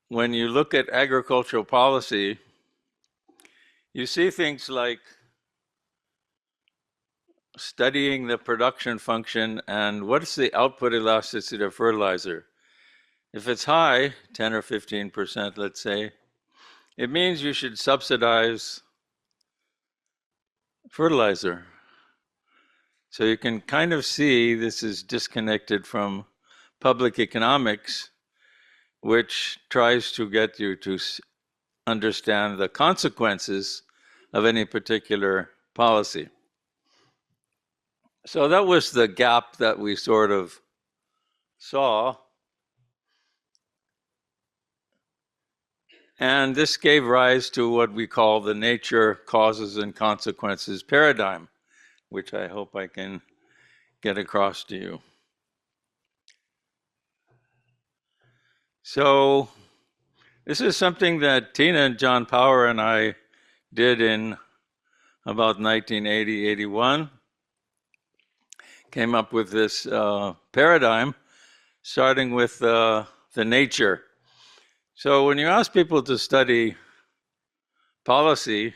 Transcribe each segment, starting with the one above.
when you look at agricultural policy, you see things like studying the production function and what is the output elasticity of fertilizer. If it's high, 10 or 15%, let's say, it means you should subsidize fertilizer. So you can kind of see this is disconnected from public economics, which tries to get you to understand the consequences of any particular policy. So that was the gap that we sort of saw. And this gave rise to what we call the nature, causes, and consequences paradigm, which I hope I can get across to you. So this is something that Tina and John Power and I did in about 1980, 81. Came up with this paradigm, starting with the nature. So when you ask people to study policy,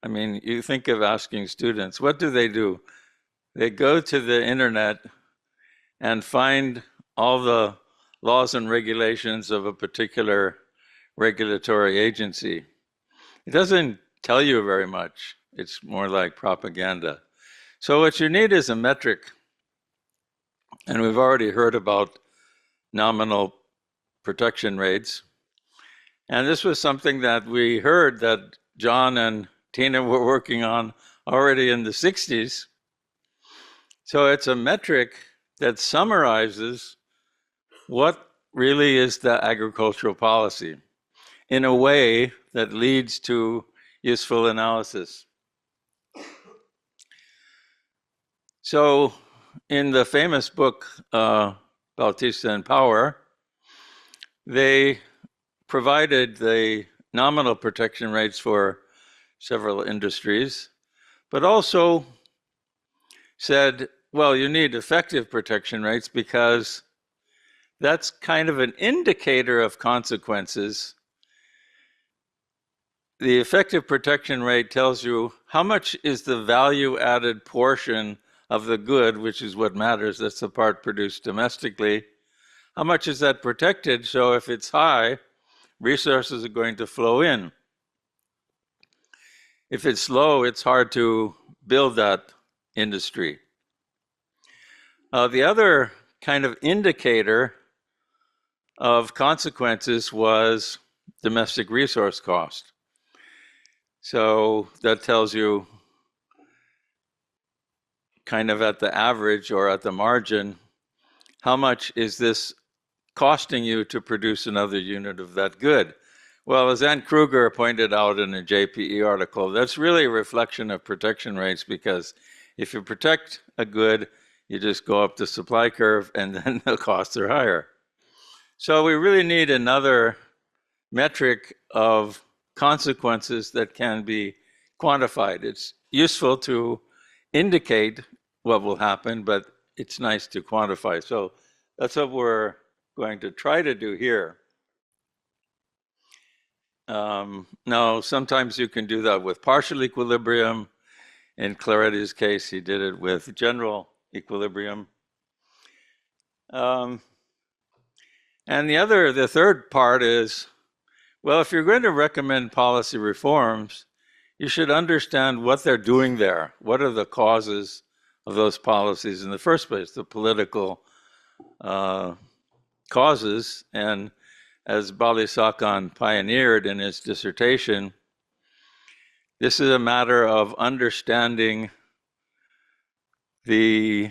I mean, you think of asking students, what do? They go to the internet and find all the laws and regulations of a particular regulatory agency. It doesn't tell you very much. It's more like propaganda. So what you need is a metric. And we've already heard about nominal protection rates. And this was something that we heard that John and Tina were working on already in the 60s. So it's a metric that summarizes what really is the agricultural policy in a way that leads to useful analysis. So in the famous book, Bautista and Power, they provided the nominal protection rates for several industries, but also said, well, you need effective protection rates because that's kind of an indicator of consequences. The effective protection rate tells you how much is the value added portion of the good, which is what matters, that's the part produced domestically. How much is that protected? So if it's high, resources are going to flow in. If it's low, it's hard to build that industry. The other kind of indicator of consequences was domestic resource cost. So that tells you kind of at the average or at the margin, how much is this costing you to produce another unit of that good? Well, as Ann Kruger pointed out in a JPE article, that's really a reflection of protection rates, because if you protect a good, you just go up the supply curve and then the costs are higher. So we really need another metric of consequences that can be quantified. It's useful to indicate what will happen, but it's nice to quantify. So that's what we're going to try to do here. Now, sometimes you can do that with partial equilibrium. In Claretti's case, he did it with general equilibrium. And the third part is, well, if you're going to recommend policy reforms, you should understand what they're doing there. What are the causes of those policies in the first place, the political causes? And as Balisakan pioneered in his dissertation, this is a matter of understanding the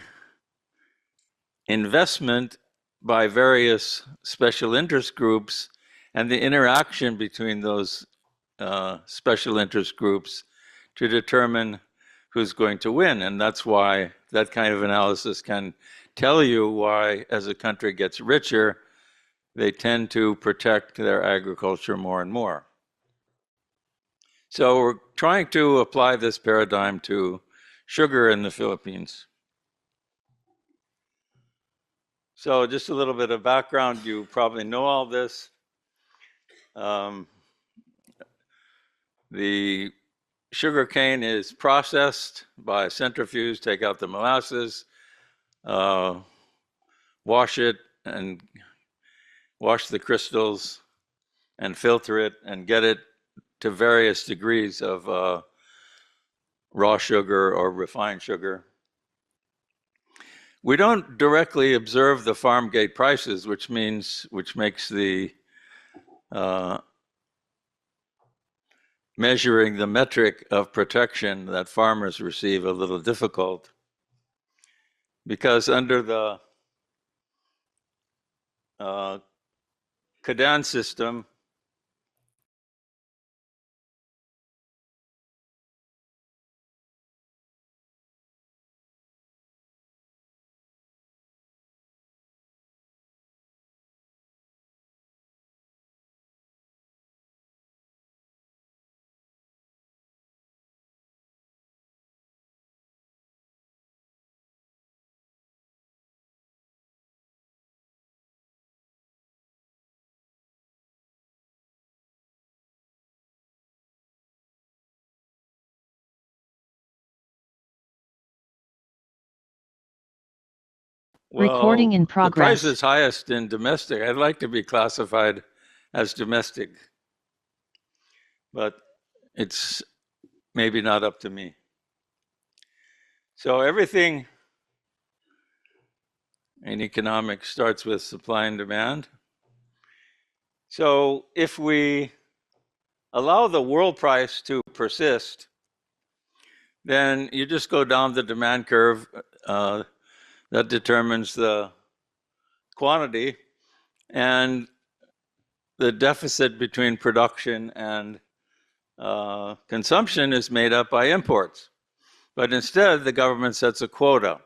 investment by various special interest groups and the interaction between those special interest groups to determine who's going to win. And that's why that kind of analysis can tell you why, as a country gets richer, they tend to protect their agriculture more and more. So we're trying to apply this paradigm to sugar in the Philippines. So just a little bit of background, you probably know all this. Um, the sugar cane is processed by a centrifuge, take out the molasses, uh, wash it and wash the crystals and filter it and get it to various degrees of raw sugar or refined sugar. We don't directly observe the farm gate prices, which makes the measuring the metric of protection that farmers receive a little difficult, because under the Cadan system, Recording in the price progress. is highest in domestic. I'd like to be classified as domestic, but it's maybe not up to me. So everything in economics starts with supply and demand. So if we allow the world price to persist, then you just go down the demand curve that determines the quantity, and the deficit between production and consumption is made up by imports. But instead, the government sets a quota,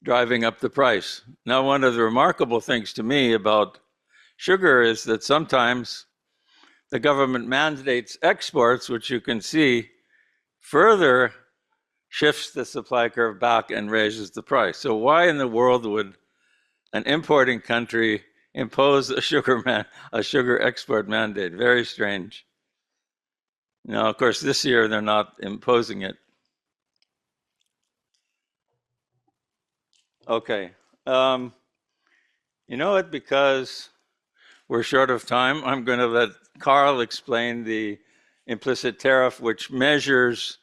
driving up the price. Now, one of the remarkable things to me about sugar is that sometimes the government mandates exports, which you can see further shifts the supply curve back and raises the price. So why in the world would an importing country impose a sugar export mandate? Very strange. Now, of course, this year they're not imposing it. Okay. You know what? Because we're short of time, I'm going to let Karl explain the implicit tariff, which measures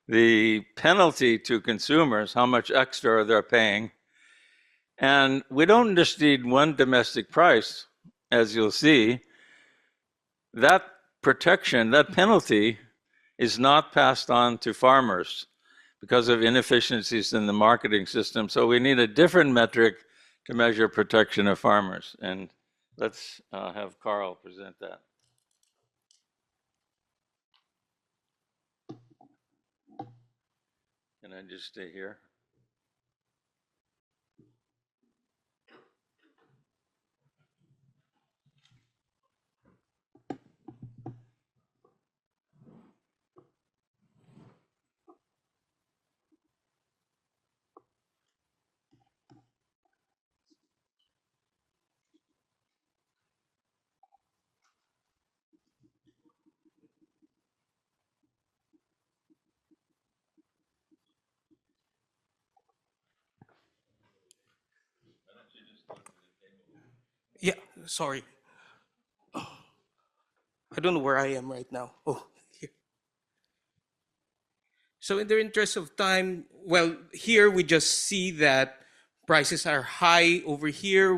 the penalty to consumers, how much extra they're paying. And we don't just need one domestic price, as you'll see. That protection, that penalty, is not passed on to farmers because of inefficiencies in the marketing system. So we need a different metric to measure protection of farmers. And let's have Karl present that. Can I just stay here? Yeah, sorry. I don't know where I am right now. Oh, here. So in the interest of time, well, here we just see that prices are high over here.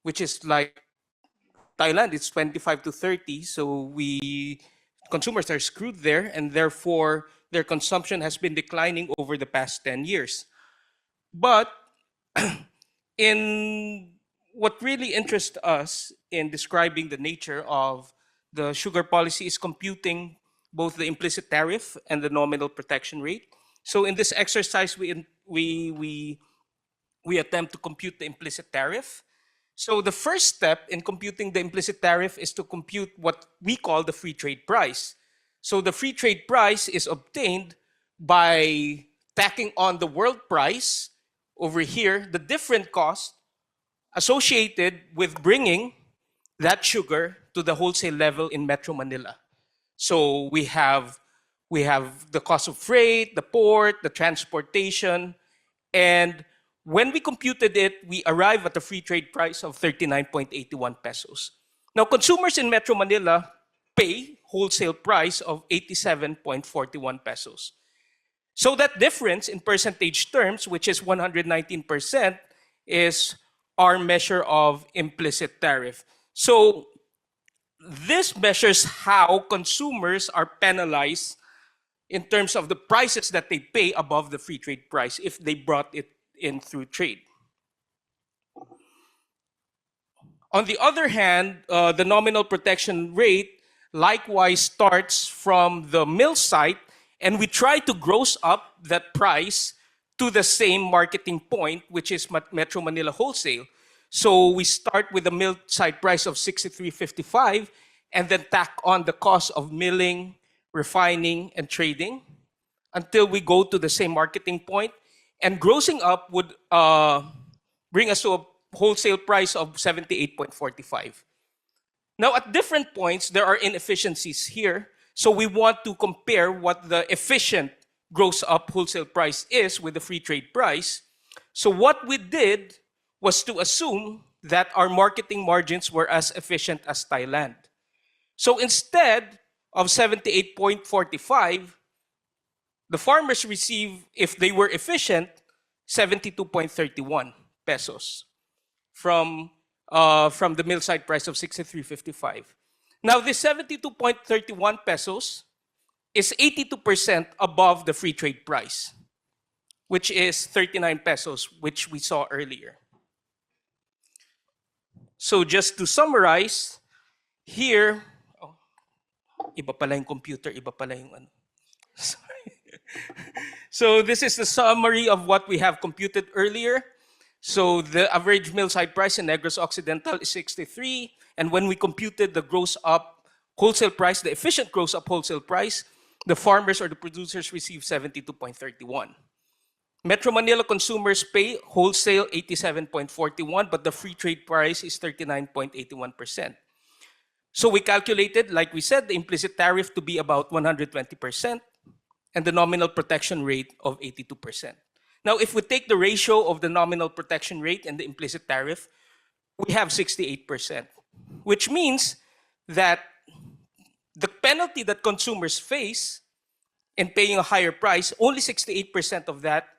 Which is like Thailand, it's 25 to 30. So consumers are screwed there, and therefore their consumption has been declining over the past 10 years. But in what really interests us in describing the nature of the sugar policy is computing both the implicit tariff and the nominal protection rate. So in this exercise, we attempt to compute the implicit tariff. So the first step in computing the implicit tariff is to compute what we call the free trade price. So the free trade price is obtained by tacking on the world price over here, the different cost associated with bringing that sugar to the wholesale level in Metro Manila. So we have the cost of freight, the port, the transportation, and when we computed it, we arrive at a free trade price of 39.81 pesos. Now, consumers in Metro Manila pay wholesale price of 87.41 pesos. So that difference in percentage terms, which is 119%, is our measure of implicit tariff. So this measures how consumers are penalized in terms of the prices that they pay above the free trade price if they brought it in through trade. On the other hand, the nominal protection rate likewise starts from the mill site, and we try to gross up that price to the same marketing point, which is Metro Manila wholesale. So we start with a mill site price of 63.55 and then tack on the cost of milling, refining, and trading until we go to the same marketing point. And grossing up would bring us to a wholesale price of 78.45. Now, at different points, there are inefficiencies here. So we want to compare what the efficient gross up wholesale price is with the free trade price. So what we did was to assume that our marketing margins were as efficient as Thailand. So instead of 78.45, the farmers receive, if they were efficient, 72.31 pesos from the mill side price of 63.55. Now, this 72.31 pesos is 82% above the free trade price, which is 39 pesos, which we saw earlier. So just to summarize, here, iba pala yung computer, iba pala yung ano. Sorry. So this is the summary of what we have computed earlier. So the average mill side price in Negros Occidental is 63. And when we computed the gross up wholesale price, the efficient gross up wholesale price, the farmers or the producers receive 72.31. Metro Manila consumers pay wholesale 87.41, but the free trade price is 39.81%. So we calculated, like we said, the implicit tariff to be about 120% and the nominal protection rate of 82%. Now, if we take the ratio of the nominal protection rate and the implicit tariff, we have 68%, which means that the penalty that consumers face in paying a higher price, only 68% of that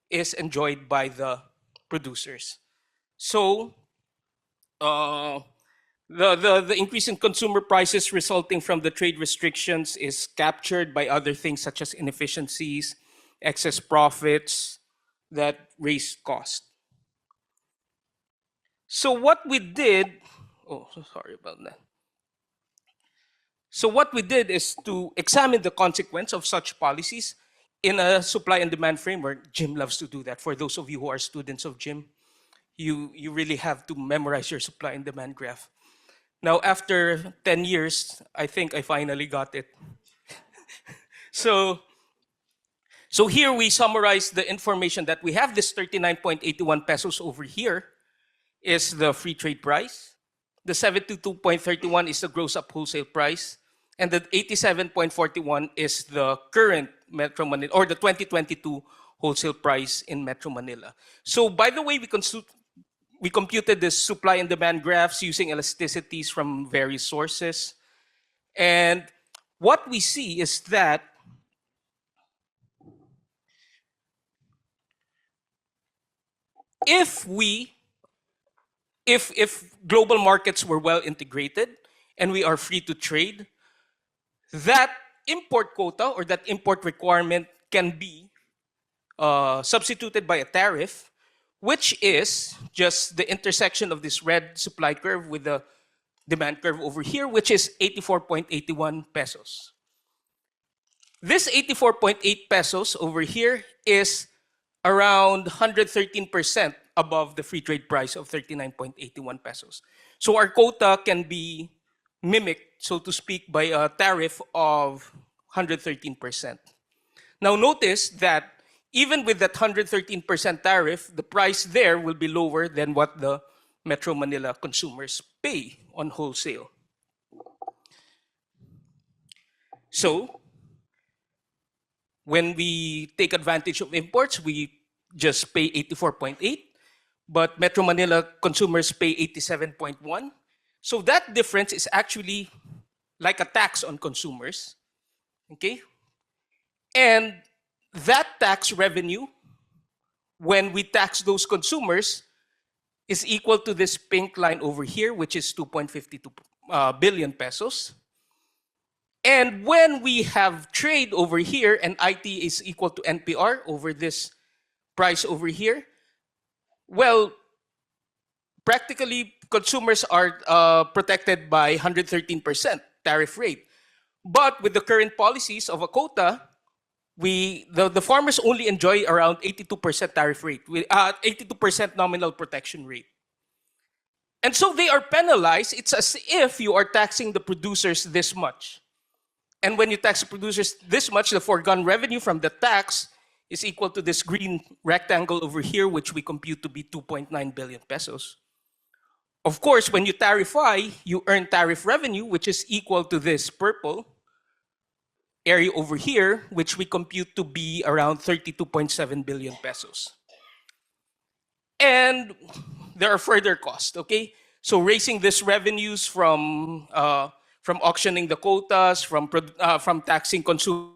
is enjoyed by the producers. So the increase in consumer prices resulting from the trade restrictions is captured by other things such as inefficiencies, excess profits that raise cost. So what we did, sorry about that. So what we did is to examine the consequence of such policies in a supply and demand framework. Jim loves to do that. For those of you who are students of Jim, you really have to memorize your supply and demand graph. Now, after 10 years, I think I finally got it. So here we summarize the information that we have. This 39.81 pesos over here is the free trade price. The 72.31 is the gross up wholesale price. And the 87.41 is the current Metro Manila, or the 2022 wholesale price in Metro Manila. So by the way, we computed this supply and demand graphs using elasticities from various sources. And what we see is that if global markets were well integrated and we are free to trade, that import quota or that import requirement can be substituted by a tariff, which is just the intersection of this red supply curve with the demand curve over here, which is 84.81 pesos. This 84.8 pesos over here is around 113% above the free trade price of 39.81 pesos. So our quota can be mimicked, so to speak, by a tariff of 113%. Now notice that even with that 113% tariff, the price there will be lower than what the Metro Manila consumers pay on wholesale. So, when we take advantage of imports, we just pay 84.8, but Metro Manila consumers pay 87.1. So that difference is actually like a tax on consumers, okay? And that tax revenue, when we tax those consumers, is equal to this pink line over here, which is 2.52 billion pesos. And when we have trade over here and IT is equal to NPR over this price over here, well, practically consumers are protected by 113% tariff rate. But with the current policies of a quota, the farmers only enjoy around 82% tariff rate, 82% nominal protection rate. And so they are penalized. It's as if you are taxing the producers this much. And when you tax the producers this much, the foregone revenue from the tax is equal to this green rectangle over here, which we compute to be 2.9 billion pesos. Of course, when you tarify, you earn tariff revenue, which is equal to this purple area over here, which we compute to be around 32.7 billion pesos. And there are further costs, okay? So raising these revenues from auctioning the quotas, from taxing consumers,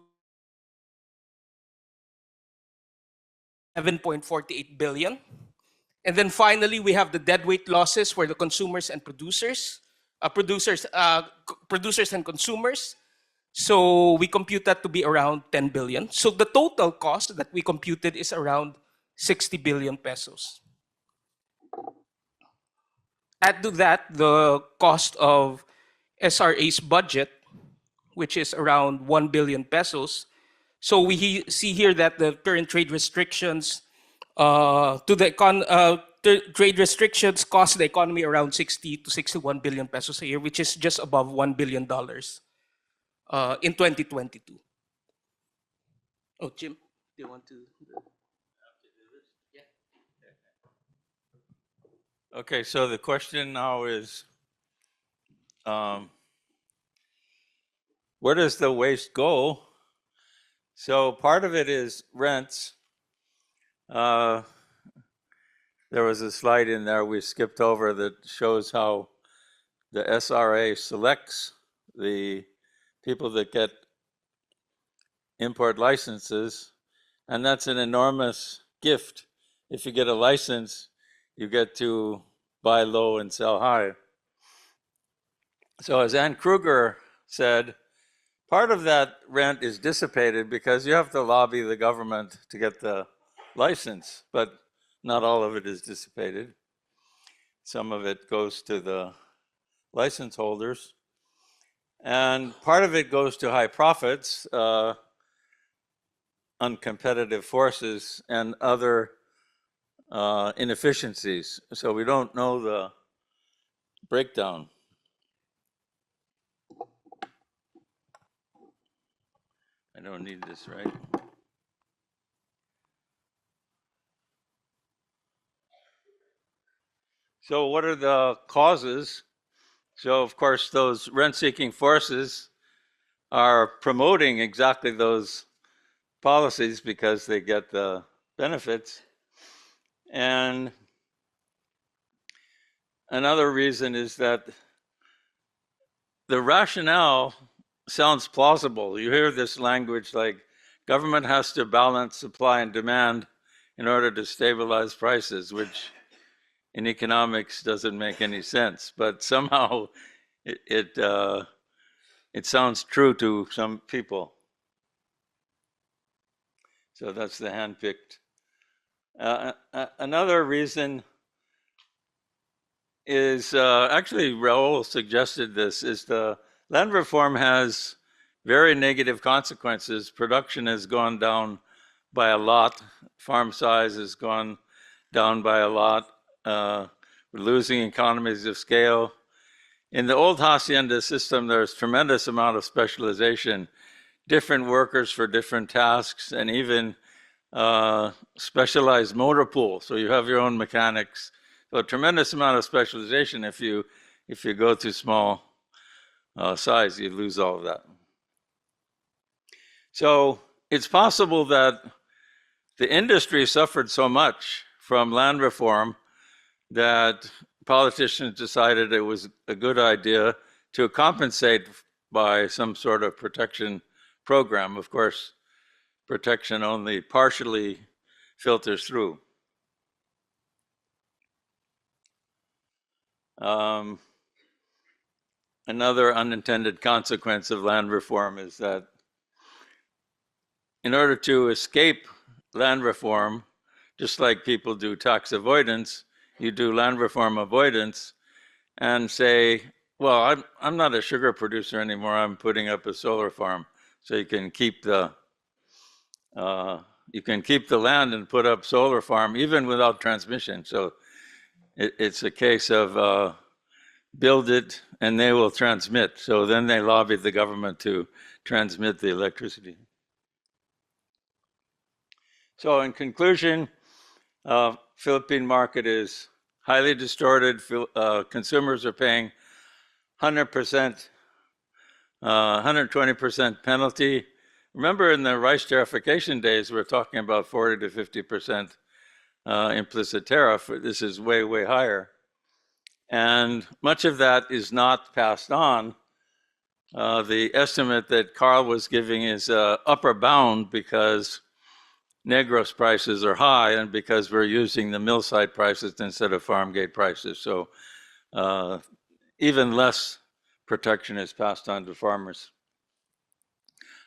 7.48 billion. And then finally, we have the deadweight losses for the consumers and producers and consumers. So we compute that to be around 10 billion. So the total cost that we computed is around 60 billion pesos. Add to that the cost of SRA's budget, which is around 1 billion pesos. So we see here that the current trade restrictions trade restrictions cost the economy around 60 to 61 billion pesos a year, which is just above $1 billion in 2022. Oh, Jim, do you want to? Okay, so the question now is, where does the waste go? So part of it is rents. There was a slide in there we skipped over that shows how the SRA selects the people that get import licenses, and that's an enormous gift. If you get a license, you get to buy low and sell high. So as Ann Kruger said, part of that rent is dissipated because you have to lobby the government to get the license, but not all of it is dissipated. Some of it goes to the license holders. And part of it goes to high profits, uncompetitive forces, and other inefficiencies. So we don't know the breakdown. I don't need this, right? So what are the causes? So of course, those rent-seeking forces are promoting exactly those policies because they get the benefits. And another reason is that the rationale sounds plausible. You hear this language like government has to balance supply and demand in order to stabilize prices, which in economics doesn't make any sense, but somehow it sounds true to some people. So that's the handpicked. Another reason is, actually Raul suggested this, is the land reform has very negative consequences. Production has gone down by a lot. Farm size has gone down by a lot. We're losing economies of scale. In the old hacienda system, there's tremendous amount of specialization, different workers for different tasks, and even specialized motor pool, so you have your own mechanics. So a tremendous amount of specialization. If you go to small size, you lose all of that. So it's possible that the industry suffered so much from land reform that politicians decided it was a good idea to compensate by some sort of protection program. Of course, protection only partially filters through. Another unintended consequence of land reform is that in order to escape land reform, just like people do tax avoidance, you do land reform avoidance and say, well, I'm not a sugar producer anymore, I'm putting up a solar farm. So you can keep the land and put up solar farm even without transmission. So it's a case of build it and they will transmit. So then they lobbied the government to transmit the electricity. So in conclusion, Philippine market is highly distorted. Consumers are paying 100%, 120% penalty. Remember in the rice tariffication days, we're talking about 40 to 50% implicit tariff. This is way, way higher. And much of that is not passed on. The estimate that Karl was giving is upper bound because Negros prices are high and because we're using the mill site prices instead of farm gate prices. So even less protection is passed on to farmers.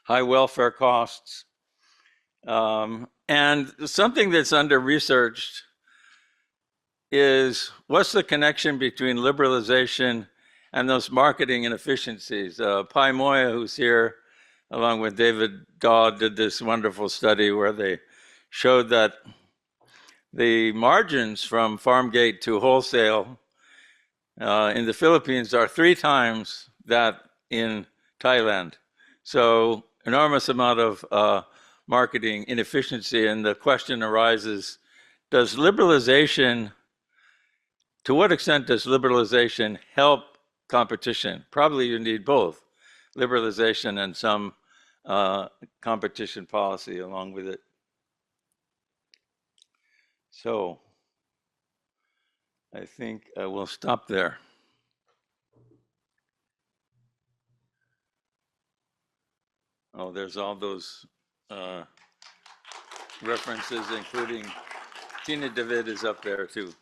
High welfare costs. And something that's under-researched is what's the connection between liberalization and those marketing inefficiencies? Pai Moya, who's here, along with David Dodd, did this wonderful study where they showed that the margins from farm gate to wholesale in the Philippines are 3 times that in Thailand. So enormous amount of marketing inefficiency, and the question arises, does liberalization, to what extent does liberalization help competition? Probably you need both, liberalization and some competition policy along with it. So I think I will stop there. Oh, there's all those references, including Tina David is up there too.